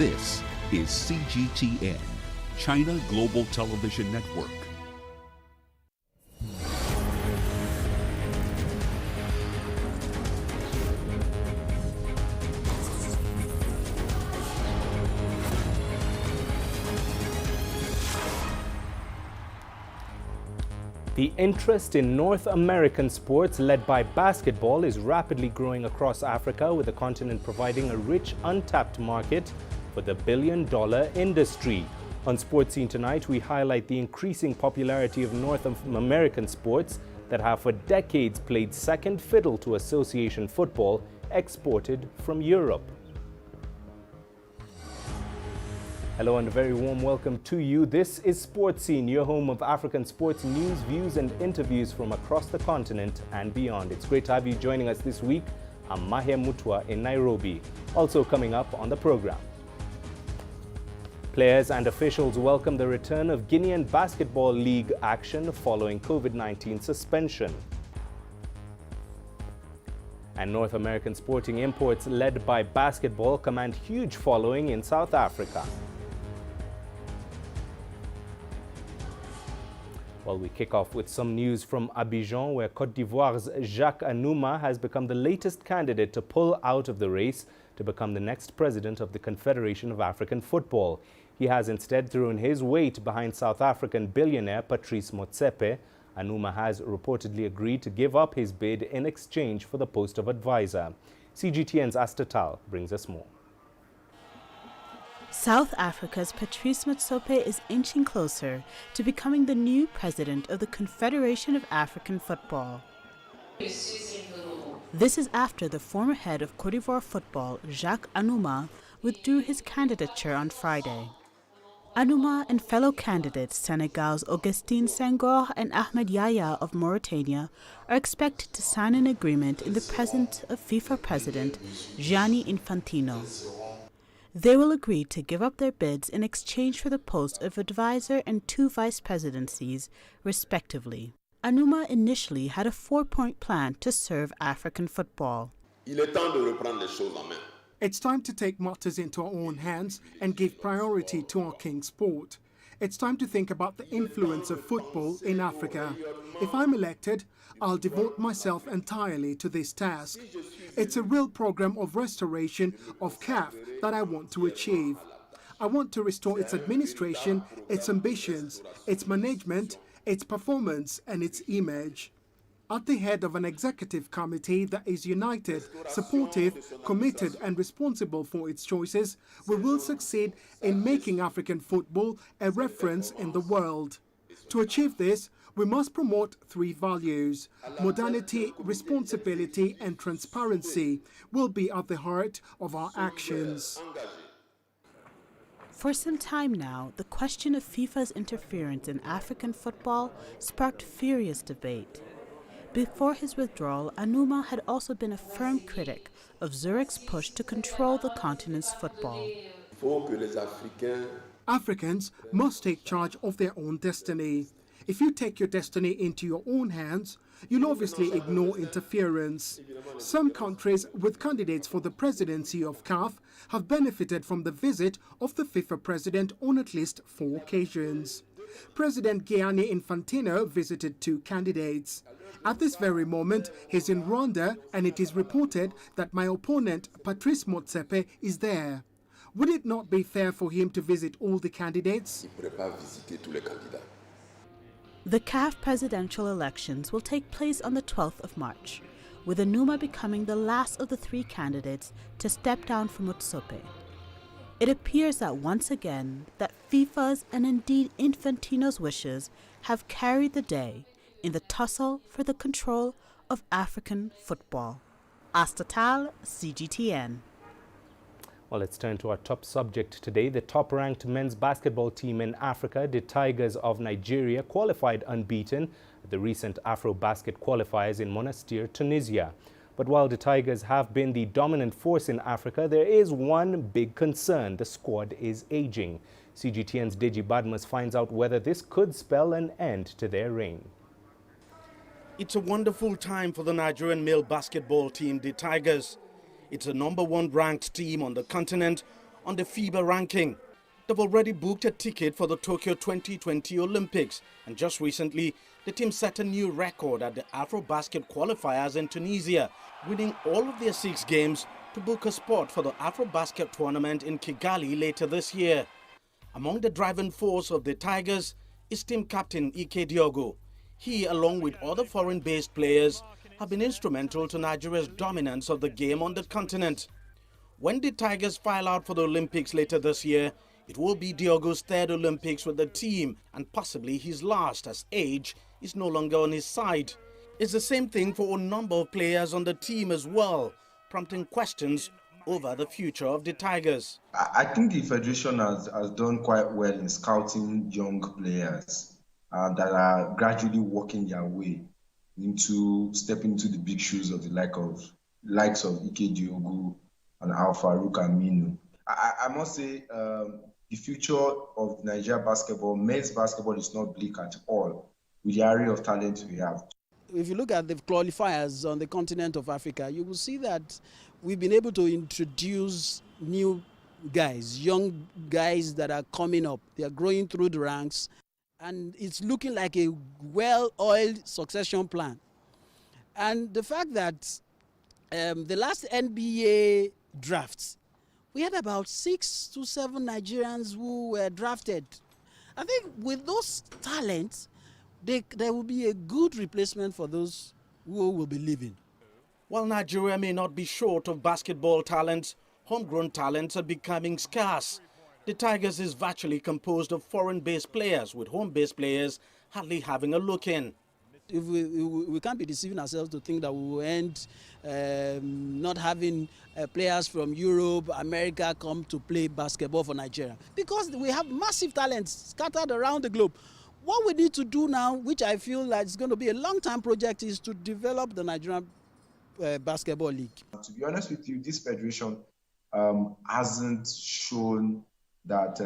This is CGTN, China Global Television Network. The interest in North American sports led by basketball is rapidly growing across Africa, with the continent providing a rich, untapped market for the billion-dollar industry. On Sports Scene tonight, we highlight the increasing popularity of North American sports that have for decades played second fiddle to association football exported from Europe. Hello and a very warm welcome to you. This is Sports Scene, your home of African sports news, views and interviews from across the continent and beyond. It's great to have you joining us this week. I'm Mahia Mutua in Nairobi. Also coming up on the program, players and officials welcome the return of Guinean Basketball League action following COVID-19 suspension. And North American sporting imports led by basketball command huge following in South Africa. Well, we kick off with some news from Abidjan, where Côte d'Ivoire's Jacques Anouma has become the latest candidate to pull out of the race to become the next president of the Confederation of African Football. He has instead thrown his weight behind South African billionaire Patrice Motsepe. Anouma has reportedly agreed to give up his bid in exchange for the post of advisor. CGTN's Astatal brings us more. South Africa's Patrice Motsepe is inching closer to becoming the new president of the Confederation of African Football. This is after the former head of Côte d'Ivoire football, Jacques Anouma, withdrew his candidature on Friday. Anouma and fellow candidates Senegal's Augustin Senghor and Ahmed Yahya of Mauritania are expected to sign an agreement in the presence of FIFA President Gianni Infantino. They will agree to give up their bids in exchange for the post of advisor and 2 vice presidencies, respectively. Anouma initially had a 4-point plan to serve African football. It's time to take matters into our own hands and give priority to our king sport. It's time to think about the influence of football in Africa. If I'm elected, I'll devote myself entirely to this task. It's a real program of restoration of CAF that I want to achieve. I want to restore its administration, its ambitions, its management, its performance and its image. At the head of an executive committee that is united, supportive, committed and responsible for its choices, we will succeed in making African football a reference in the world. To achieve this, we must promote 3 values. Modernity, responsibility and transparency will be at the heart of our actions. For some time now, the question of FIFA's interference in African football sparked furious debate. Before his withdrawal, Anouma had also been a firm critic of Zurich's push to control the continent's football. Africans must take charge of their own destiny. If you take your destiny into your own hands, you'll obviously ignore interference. Some countries with candidates for the presidency of CAF have benefited from the visit of the FIFA president on at least 4 occasions. President Gianni Infantino visited 2 candidates. At this very moment, he's in Rwanda, and it is reported that my opponent, Patrice Motsepe, is there. Would it not be fair for him to visit all the candidates? The CAF presidential elections will take place on the 12th of March, with Anouma becoming the last of the 3 candidates to step down from Motsepe. It appears that once again, that FIFA's and indeed Infantino's wishes have carried the day in the tussle for the control of African football. Astatal, CGTN. Well, let's turn to our top subject today. The top-ranked men's basketball team in Africa, the Tigers of Nigeria, qualified unbeaten at the recent Afro-Basket qualifiers in Monastir, Tunisia. But while the Tigers have been the dominant force in Africa, there is one big concern: the squad is aging. CGTN's Deji Badmus finds out whether this could spell an end to their reign. It's a wonderful time for the Nigerian male basketball team, the Tigers. It's the #1 ranked team on the continent, on the FIBA ranking. They've already booked a ticket for the Tokyo 2020 Olympics, and just recently, the team set a new record at the Afrobasket qualifiers in Tunisia, winning all of their 6 games to book a spot for the Afrobasket tournament in Kigali later this year. Among the driving force of the Tigers is team captain Ike Diogo. He, along with other foreign-based players, have been instrumental to Nigeria's dominance of the game on the continent. When the Tigers file out for the Olympics later this year, it will be Diogo's 3rd Olympics with the team and possibly his last, as age is no longer on his side. It's the same thing for a number of players on the team as well, prompting questions over the future of the Tigers. I think the Federation has done quite well in scouting young players that are gradually working their way stepping into the big shoes of the likes of Ike Diogo and Alpha Farouk Aminu. I must say the future of Nigeria basketball, men's basketball, is not bleak at all with the array of talent we have. If you look at the qualifiers on the continent of Africa, you will see that we've been able to introduce new guys, young guys that are coming up. They are growing through the ranks, and it's looking like a well-oiled succession plan. And the fact that the last NBA drafts, we had about 6 to 7 Nigerians who were drafted. I think with those talents, there will be a good replacement for those who will be leaving. While Nigeria may not be short of basketball talents, homegrown talents are becoming scarce. The Tigers is virtually composed of foreign-based players, with home-based players hardly having a look in. If we can't be deceiving ourselves to think that we will end not having players from Europe, America come to play basketball for Nigeria, because we have massive talents scattered around the globe. What we need to do now, which I feel like is going to be a long-term project, is to develop the Nigerian Basketball League. To be honest with you, this federation hasn't shown that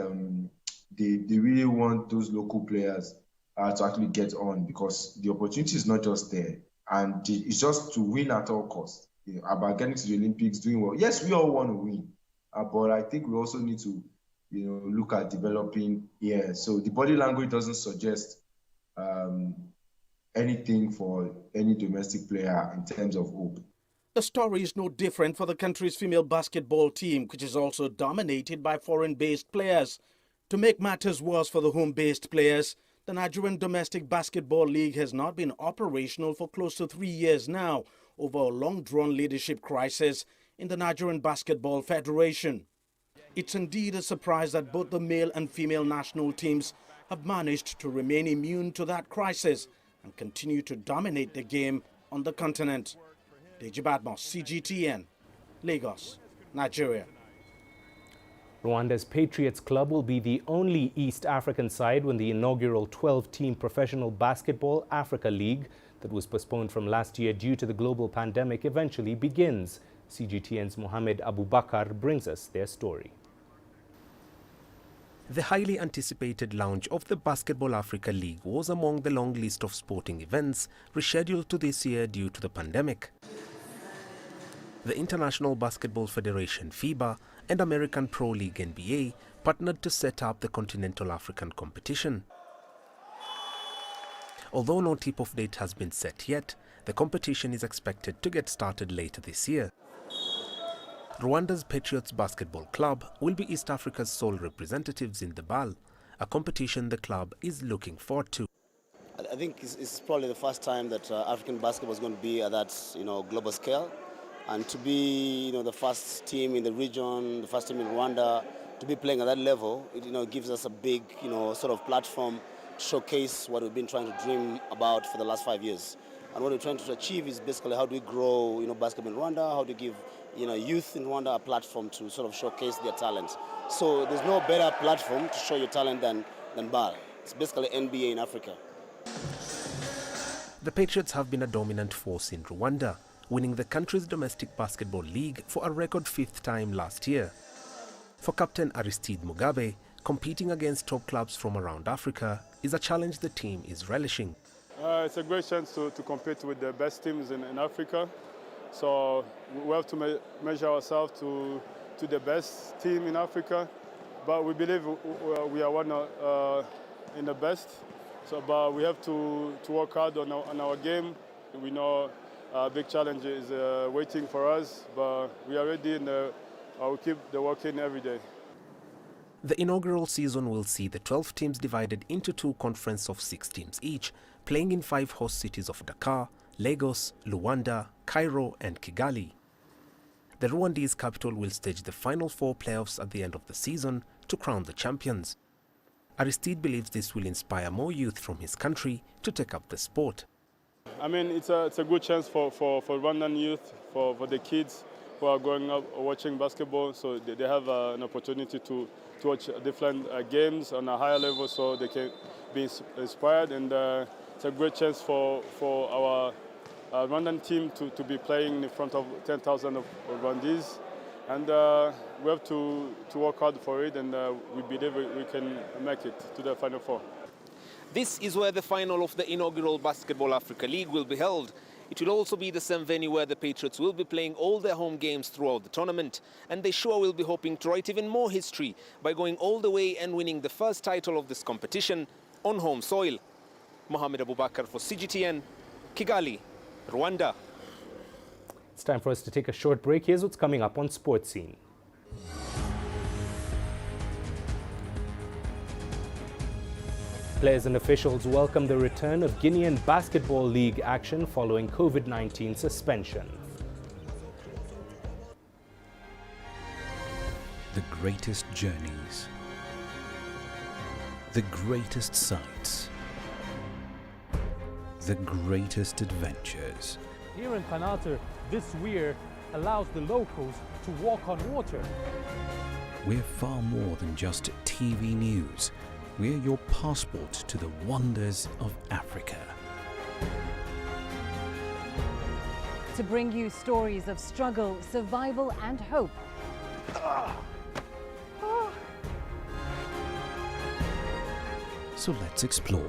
they really want those local players to actually get on, because the opportunity is not just there, and it's just to win at all costs. About getting to the Olympics, doing well. Yes, we all want to win, but I think we also need to look at developing here. So the body language doesn't suggest anything for any domestic player in terms of hope. The story is no different for the country's female basketball team, which is also dominated by foreign-based players. To make matters worse for the home-based players, the Nigerian Domestic Basketball League has not been operational for close to 3 years now, over a long-drawn leadership crisis in the Nigerian Basketball Federation. It's indeed a surprise that both the male and female national teams have managed to remain immune to that crisis and continue to dominate the game on the continent. Deji Badmos, CGTN, Lagos, Nigeria. Rwanda's Patriots Club will be the only East African side when the inaugural 12-team Professional Basketball Africa League that was postponed from last year due to the global pandemic eventually begins. CGTN's Mohamed Abubakar brings us their story. The highly anticipated launch of the Basketball Africa League was among the long list of sporting events rescheduled to this year due to the pandemic. The International Basketball Federation (FIBA) and American Pro League (NBA) partnered to set up the Continental African competition. Although no tip-off date has been set yet, the competition is expected to get started later this year. Rwanda's Patriots Basketball Club will be East Africa's sole representatives in the BAL, a competition the club is looking forward to. I think it's probably the first time that African basketball is going to be at that global scale, and to be the first team in the region, the first team in Rwanda to be playing at that level, it gives us a big sort of platform to showcase what we've been trying to dream about for the last 5 years. And what we're trying to achieve is basically how do we grow basketball in Rwanda, how do we give youth in Rwanda a platform to sort of showcase their talent. So there's no better platform to show your talent than BAL. It's basically NBA in Africa. The Patriots have been a dominant force in Rwanda, winning the country's domestic basketball league for a record 5th time last year. For Captain Aristide Mugabe, competing against top clubs from around Africa is a challenge the team is relishing. It's a great chance to compete with the best teams in Africa. So we have to measure ourselves to to the best team in Africa, but we believe we are one in the best. So, but we have to work hard on our game. We know a big challenge is waiting for us, but we are ready and we'll keep the working every day. The inaugural season will see the 12 teams divided into 2 conferences of 6 teams each, playing in 5 host cities of Dakar, Lagos, Luanda, Cairo and Kigali. The Rwandese capital will stage the final 4 playoffs at the end of the season to crown the champions. Aristide believes this will inspire more youth from his country to take up the sport. I mean, it's a good chance for Rwandan youth, for the kids who are growing up watching basketball, so they have an opportunity to watch different games on a higher level so they can be inspired, and it's a great chance for our Rwandan team to be playing in front of 10,000 of Rwandese, and we have to work hard for it, and we believe we can make it to the Final Four. This is where the final of the inaugural Basketball Africa League will be held. It will also be the same venue where the Patriots will be playing all their home games throughout the tournament. And they sure will be hoping to write even more history by going all the way and winning the first title of this competition on home soil. Mohamed Abubakar for CGTN, Kigali, Rwanda. It's time for us to take a short break. Here's what's coming up on Sports Scene. Players and officials welcome the return of Guinean Basketball League action following COVID-19 suspension. The greatest journeys, the greatest sights, the greatest adventures. Here in Kanata, this weir allows the locals to walk on water. We're far more than just TV news. We're your passport to the wonders of Africa. To bring you stories of struggle, survival and hope. So let's explore.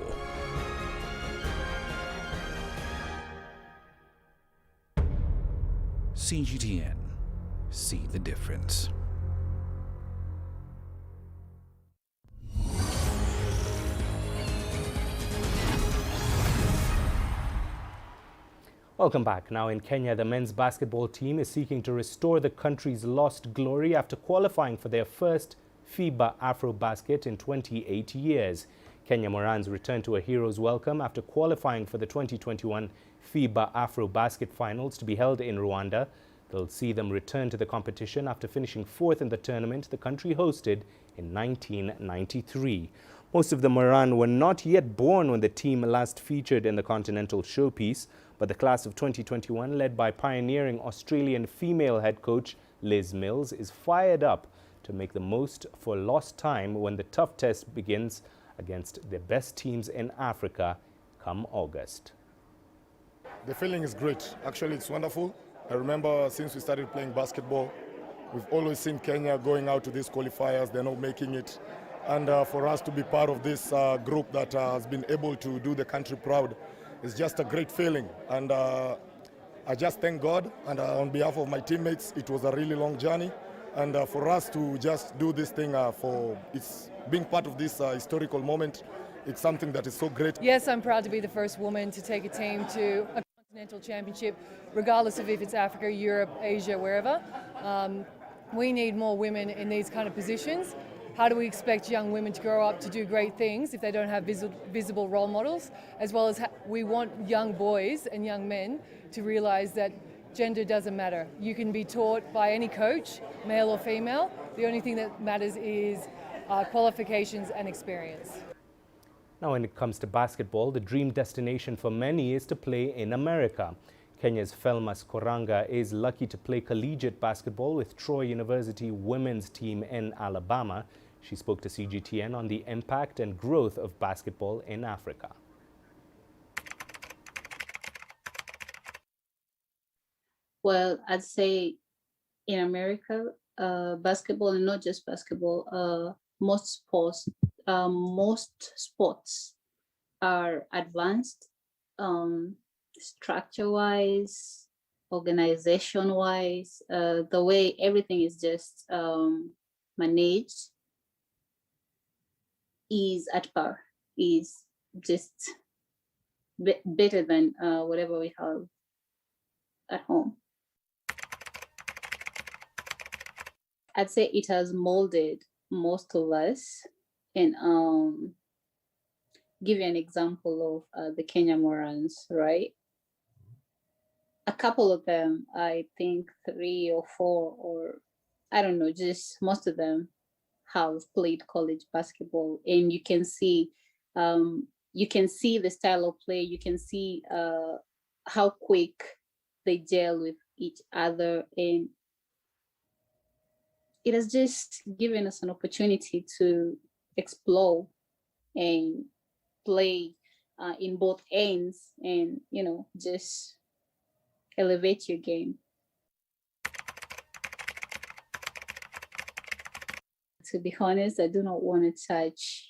CGTN. See the difference. Welcome back. Now in Kenya, the men's basketball team is seeking to restore the country's lost glory after qualifying for their first FIBA AfroBasket in 28 years. Kenya Morans returned to a hero's welcome after qualifying for the 2021 FIBA AfroBasket finals to be held in Rwanda. They'll see them return to the competition after finishing 4th in the tournament the country hosted in 1993. Most of the Moran were not yet born when the team last featured in the Continental Showpiece, but the class of 2021, led by pioneering Australian female head coach Liz Mills, is fired up to make the most for lost time when the tough test begins against the best teams in Africa come August. The feeling is great. Actually, it's wonderful. I remember since we started playing basketball, we've always seen Kenya going out to these qualifiers. They're not making it. And for us to be part of this group that has been able to do the country proud is just a great feeling. And I just thank God. And on behalf of my teammates, it was a really long journey. And for us to just do this thing for it's being part of this historical moment, it's something that is so great. Yes, I'm proud to be the first woman to take a team to a continental championship, regardless of if it's Africa, Europe, Asia, wherever. We need more women in these kind of positions. How do we expect young women to grow up to do great things if they don't have visible role models? As well as we want young boys and young men to realize that gender doesn't matter. You can be taught by any coach, male or female. The only thing that matters is qualifications and experience. Now, when it comes to basketball, the dream destination for many is to play in America. Kenya's Felmas Koranga is lucky to play collegiate basketball with Troy University women's team in Alabama. She spoke to CGTN on the impact and growth of basketball in Africa. Well, I'd say in America, basketball, and not just basketball, most sports are advanced, structure-wise, organization-wise, the way everything is just managed is at par, is just better than whatever we have at home. I'd say it has molded most of us. And give you an example of the Kenya Morans, right? A couple of them, I think 3 or 4, or I don't know, just most of them have played college basketball, and you can see the style of play. You can see how quick they gel with each other, and it has just given us an opportunity to explore and play in both ends, and just elevate your game. To be honest, I do not want to touch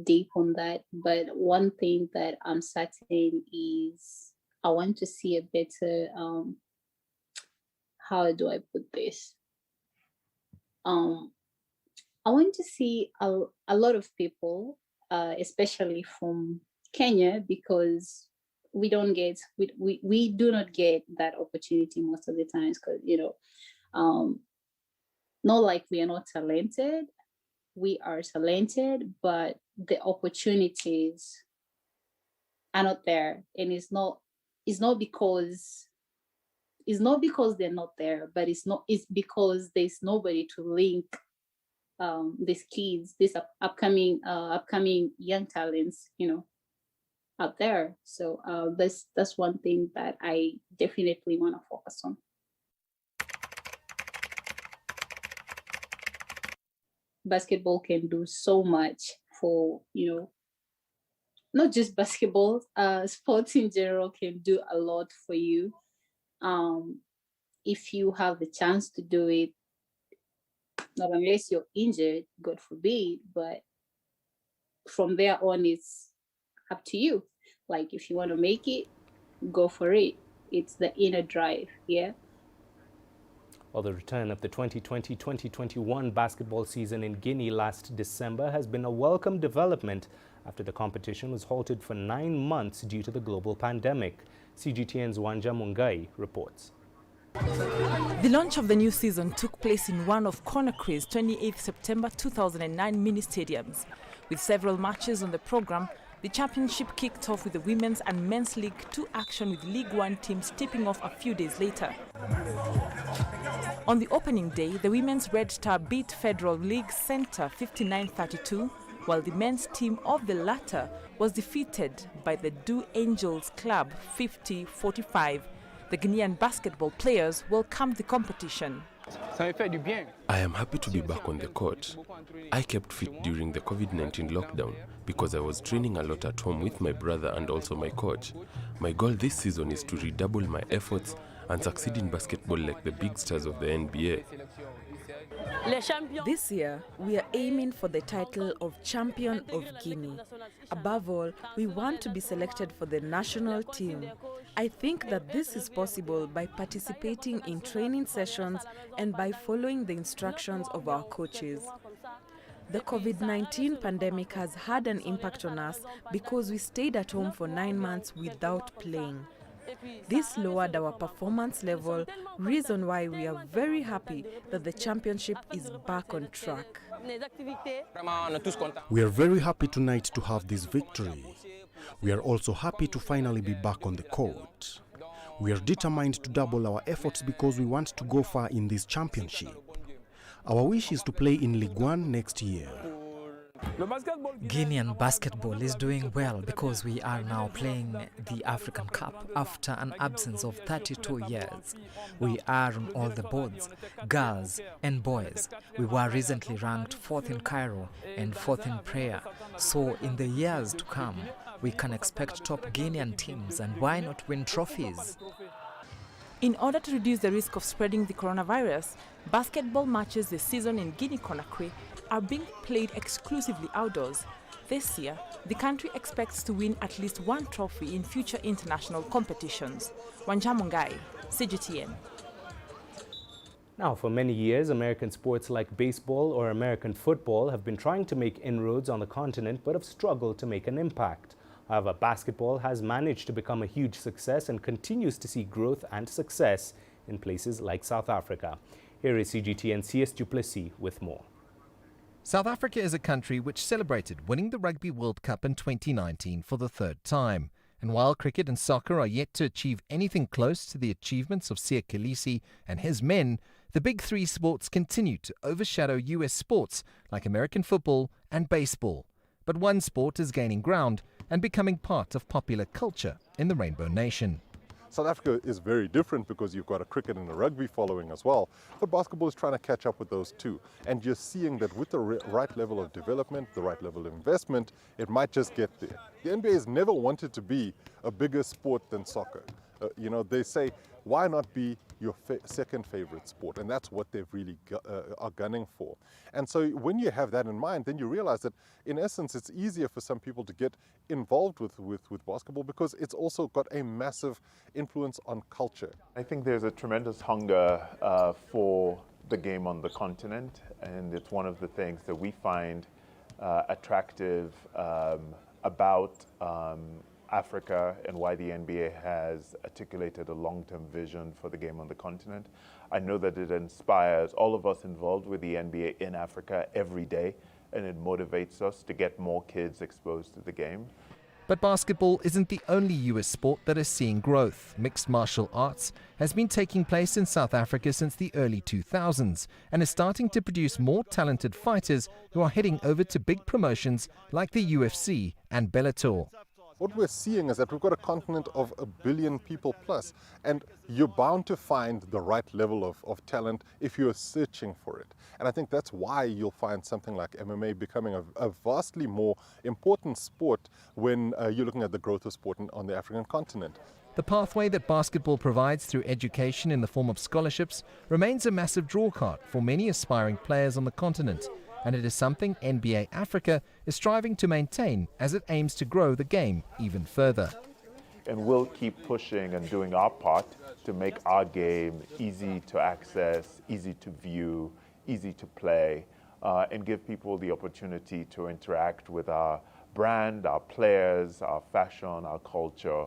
deep on that, but one thing that I'm certain is I want to see a better, how do I put this? I want to see a lot of people, especially from Kenya, because we do not get that opportunity most of the times, because not like we are not talented. We are talented, but the opportunities are not there, and it's not because they're not there, but it's because there's nobody to link these kids, these upcoming young talents, out there. So that's one thing that I definitely want to focus on. Basketball can do so much for, not just basketball, sports in general can do a lot for you. If you have the chance to do it, not unless you're injured, God forbid, but from there on, it's up to you. Like, if you want to make it, go for it. It's the inner drive, yeah? Well, the return of the 2020-2021 basketball season in Guinea last December has been a welcome development after the competition was halted for 9 months due to the global pandemic. CGTN's Wanja Mungai reports. The launch of the new season took place in one of Conakry's 28th September 2009 mini stadiums. With several matches on the program, the championship kicked off with the Women's and Men's League 2 action, with League 1 teams tipping off a few days later. On the opening day, the Women's Red Star beat Federal League Centre 59-32, while the men's team of the latter was defeated by the Do Angels Club 50-45. The Guinean basketball players welcomed the competition. I am happy to be back on the court. I kept fit during the COVID-19 lockdown because I was training a lot at home with my brother and also my coach. My goal this season is to redouble my efforts and succeed in basketball like the big stars of the NBA. This year, we are aiming for the title of Champion of Guinea. Above all, we want to be selected for the national team. I think that this is possible by participating in training sessions and by following the instructions of our coaches. The COVID-19 pandemic has had an impact on us because we stayed at home for 9 months without playing. This lowered our performance level, reason why we are very happy that the championship is back on track. We are very happy tonight to have this victory. We are also happy to finally be back on the court. We are determined to double our efforts because we want to go far in this championship. Our wish is to play in League 1 next year. Guinean basketball is doing well because we are now playing the African Cup after an absence of 32 years. We are on all the boards, girls and boys. We were recently ranked 4th in Cairo and 4th in Praia. So in the years to come, we can expect top Guinean teams, and why not win trophies? In order to reduce the risk of spreading the coronavirus, basketball matches this season in Guinea-Conakry are being played exclusively outdoors. This year, the country expects to win at least one trophy in future international competitions. Wanjamungai, CGTN. Now, for many years, American sports like baseball or American football have been trying to make inroads on the continent but have struggled to make an impact. However, basketball has managed to become a huge success and continues to see growth and success in places like South Africa. Here is CGTN CS Duplessis with more. South Africa is a country which celebrated winning the Rugby World Cup in 2019 for the third time. And while cricket and soccer are yet to achieve anything close to the achievements of Siya Kolisi and his men, the big three sports continue to overshadow US sports like American football and baseball. But one sport is gaining ground and becoming part of popular culture in the Rainbow Nation. South Africa is very different because you've got a cricket and a rugby following as well, but basketball is trying to catch up with those two. And you're seeing that with the right level of development, the right level of investment, it might just get there. The NBA has never wanted to be a bigger sport than soccer. They say, why not be your second favorite sport? And that's what they've really are gunning for. And so when you have that in mind, then you realize that in essence, it's easier for some people to get involved with basketball because it's also got a massive influence on culture. I think there's a tremendous hunger for the game on the continent, and it's one of the things that we find attractive about Africa and why the NBA has articulated a long-term vision for the game on the continent. I know that it inspires all of us involved with the NBA in Africa every day, and it motivates us to get more kids exposed to the game. But basketball isn't the only US sport that is seeing growth. Mixed martial arts has been taking place in South Africa since the early 2000s and is starting to produce more talented fighters who are heading over to big promotions like the UFC and Bellator. What we're seeing is that we've got a continent of 1 billion people plus, and you're bound to find the right level of talent if you're searching for it. And I think that's why you'll find something like MMA becoming a vastly more important sport when you're looking at the growth of sport on the African continent. The pathway that basketball provides through education in the form of scholarships remains a massive drawcard for many aspiring players on the continent. And it is something NBA Africa is striving to maintain as it aims to grow the game even further. And we'll keep pushing and doing our part to make our game easy to access, easy to view, easy to play, and give people the opportunity to interact with our brand, our players, our fashion, our culture,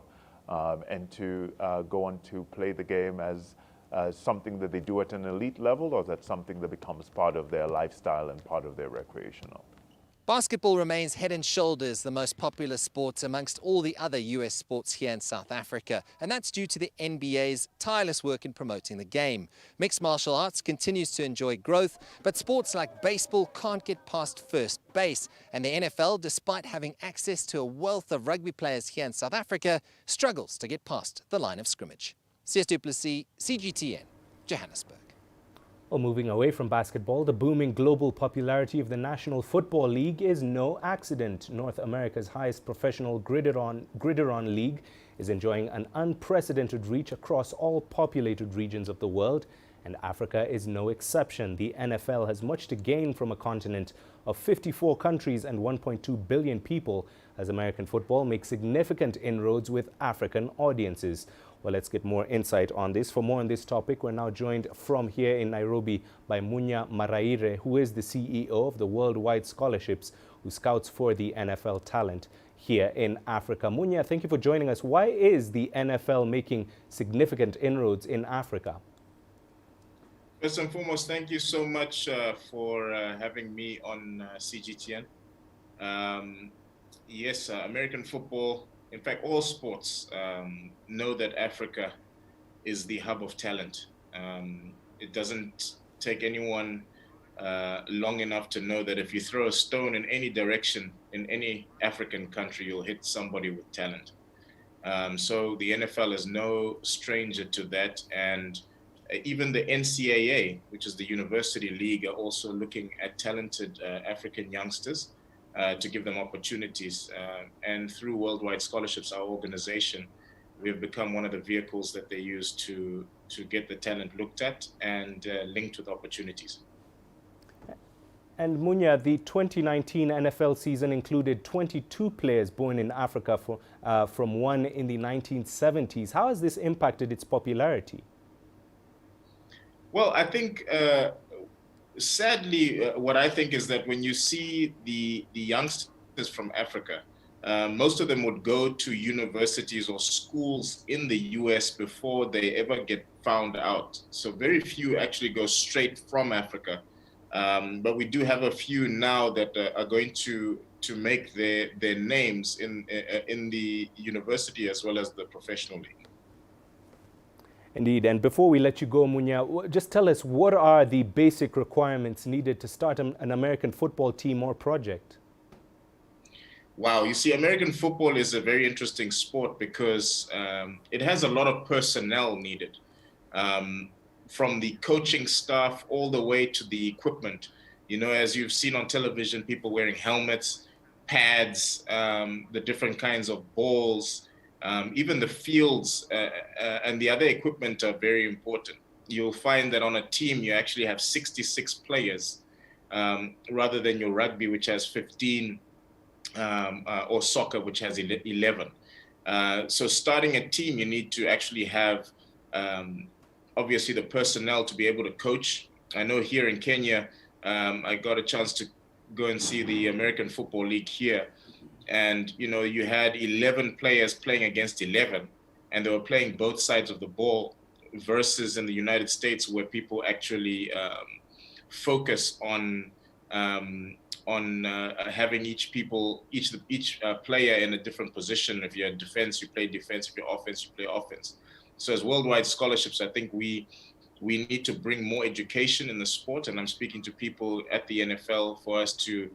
and to go on to play the game as something that they do at an elite level, or that's something that becomes part of their lifestyle and part of their recreational. Basketball remains head and shoulders the most popular sport amongst all the other US sports here in South Africa, and that's due to the NBA's tireless work in promoting the game. Mixed martial arts continues to enjoy growth, but sports like baseball can't get past first base, and the NFL, despite having access to a wealth of rugby players here in South Africa, struggles to get past the line of scrimmage. CS Duplessis, CGTN, Johannesburg. Well, moving away from basketball, the booming global popularity of the National Football League is no accident. North America's highest professional gridiron league is enjoying an unprecedented reach across all populated regions of the world, and Africa is no exception. The NFL has much to gain from a continent of 54 countries and 1.2 billion people, as American football makes significant inroads with African audiences. Well, let's get more insight on this. For more on this topic, we're now joined from here in Nairobi by Mahia Mutua, who is the CEO of the Worldwide Scholarships, who scouts for the NFL talent here in Africa. Mahia, thank you for joining us. Why is the NFL making significant inroads in Africa? First and foremost, thank you so much for having me on CGTN. Yes, American football, in fact, all sports know that Africa is the hub of talent. It doesn't take anyone long enough to know that if you throw a stone in any direction in any African country, you'll hit somebody with talent. So the NFL is no stranger to that. And even the NCAA, which is the University League, are also looking at talented African youngsters to give them opportunities. And through Worldwide Scholarships, our organization, we have become one of the vehicles that they use to get the talent looked at and linked with opportunities. And Munya, the 2019 NFL season included 22 players born in Africa from one in the 1970s. How has this impacted its popularity? Well, I think, sadly, what I think is that when you see the youngsters from Africa, most of them would go to universities or schools in the US before they ever get found out. So very few actually go straight from Africa. But we do have a few now that are going to make their names in the university as well as the professional league. Indeed. And before we let you go, Munya, just tell us, what are the basic requirements needed to start an American football team or project? Wow, you see, American football is a very interesting sport because it has a lot of personnel needed. From the coaching staff all the way to the equipment. You know, as you've seen on television, people wearing helmets, pads, the different kinds of balls, even the fields and the other equipment are very important. You'll find that on a team, you actually have 66 players rather than your rugby, which has 15, or soccer, which has 11. So starting a team, you need to actually have obviously the personnel to be able to coach. I know here in Kenya, I got a chance to go and see the American Football League here. And, you know, you had 11 players playing against 11, and they were playing both sides of the ball, versus in the United States where people actually focus on having each player in a different position. If you're in defense, you play defense. If you're offense, you play offense. So as worldwide scholarships, I think we need to bring more education in the sport. And I'm speaking to people at the NFL for us to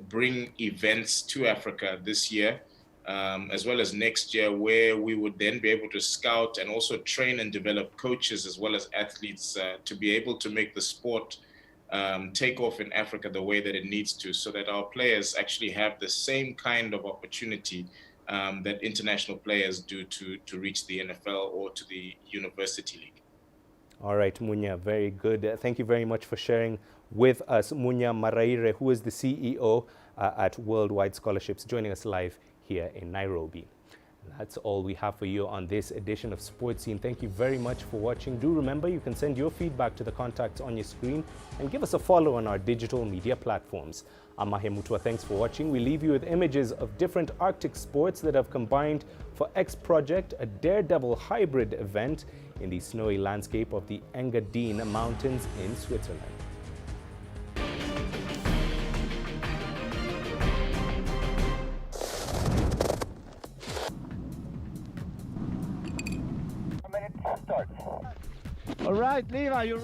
bring events to Africa this year, as well as next year, where we would then be able to scout and also train and develop coaches as well as athletes to be able to make the sport take off in Africa the way that it needs to, so that our players actually have the same kind of opportunity that international players do to reach the NFL or to the university league. All right, Munya, very good. Thank you very much for sharing with us. Munya Maraire, who is the CEO at Worldwide Scholarships, joining us live here in Nairobi. That's all we have for you on this edition of Sports Scene. Thank you very much for watching. Do remember, you can send your feedback to the contacts on your screen and give us a follow on our digital media platforms. I'm Mahia Mutua. Thanks for watching. We leave you with images of different Arctic sports that have combined for X Project, a daredevil hybrid event in the snowy landscape of the Engadine Mountains in Switzerland. All right, Levi, you're